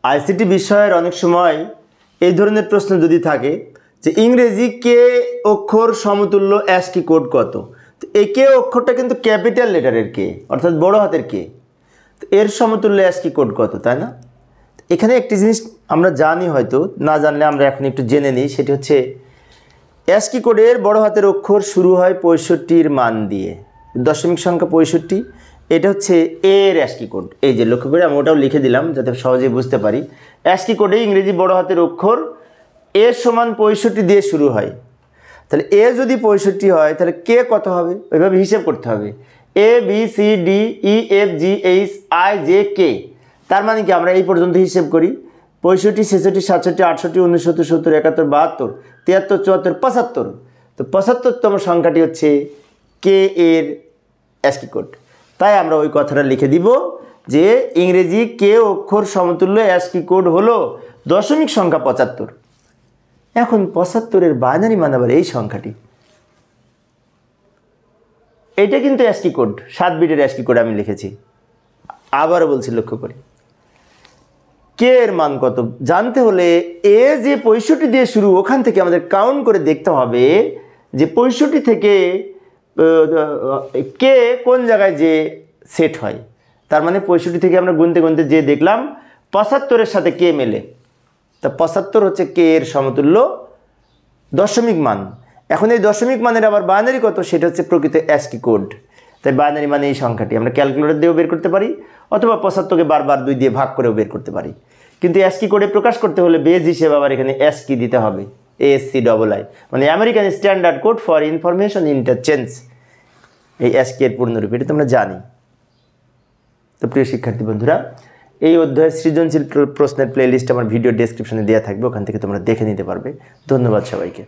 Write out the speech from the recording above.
ICT বিষয়ের অনেক সময় এই ধরনের প্রশ্ন যদি থাকে যে ইংরেজি কে অক্ষর সমতুল্য অ্যাস্কি কোড কত, তো এই কে অক্ষরটা কিন্তু ক্যাপিটাল লেটারের কে, অর্থাৎ বড় হাতের কে, তো এর সমতুল্য অ্যাস্কি কোড কত, তাই না? এখানে একটি জিনিস আমরা জানি, হয়তো না জানলে আমরা এখন একটু জেনে নিই। সেটি হচ্ছে অ্যাস্কি কোডের বড় হাতের অক্ষর শুরু হয় 65-র মান দিয়ে, দশমিক সংখ্যা 65। এটা হচ্ছে এর অ্যাস্কি কোড। এই যে লক্ষ্য করে আমি ওটাও লিখে দিলাম যাতে সহজে বুঝতে পারি। অ্যাস্কি কোডে ইংরেজি বড় হাতের অক্ষর এ সমান 65 দিয়ে শুরু হয়। তাহলে এ যদি 65 হয় তাহলে কে কত হবে, ওইভাবে হিসেব করতে হবে। A B C D E F G H I J K, তার মানে কি আমরা এই পর্যন্ত হিসেব করি 65, 66, 67, 68, 69, 70, 71, 72, 73, 74, 75। তো 75তম সংখ্যাটি হচ্ছে কে এর অ্যাস্কি কোড। তাই আমরা ওই কথাটা লিখে দিব যে ইংরেজি কে অক্ষর সমতুল্য অ্যাস্কি কোড হলো দশমিক সংখ্যা 75। এখন 75-এর বাইনারি মান আবার এই সংখ্যাটি, এটা কিন্তু অ্যাস্কি কোড, 7 বিটের অ্যাস্কি কোড আমি লিখেছি। আবারও বলছি, লক্ষ্য করি কে এর মান কত জানতে হলে এ যে 65 দিয়ে শুরু, ওখান থেকে আমাদের কাউন্ট করে দেখতে হবে যে 65 থেকে কে কোন জায়গায় যে সেট হয়। তার মানে 65 থেকে আমরা গুনতে গুনতে যে দেখলাম 75-এর সাথে কে মেলে, তা 75 হচ্ছে কে এর সমতুল্য দশমিক মান। এখন এই দশমিক মানের আবার বাইনারি কত, সেটা হচ্ছে প্রকৃত অ্যাস্কি কোড। তাই বাইনারি মানে এই সংখ্যাটি আমরা ক্যালকুলেটর দিয়েও বের করতে পারি, অথবা 75কে বারবার 2 দিয়ে ভাগ করেও বের করতে পারি। কিন্তু অ্যাস্কি কোডে প্রকাশ করতে হলে বেজ হিসেবে আবার এখানে অ্যাস্কি দিতে হবে, ASCII, মানে American standard code for information interchange. এই অ্যাস্কি এর পূর্ণরূপ এটা তোমরা জানি। তো প্রিয় শিক্ষার্থী বন্ধুরা, এই অধ্যায়ের সৃজনশীল প্রশ্নের প্লেলিস্ট আমার ভিডিও ডেসক্রিপশনে দেওয়া থাকবে, ওখান থেকে তোমরা দেখে নিতে পারবে। ধন্যবাদ সবাইকে।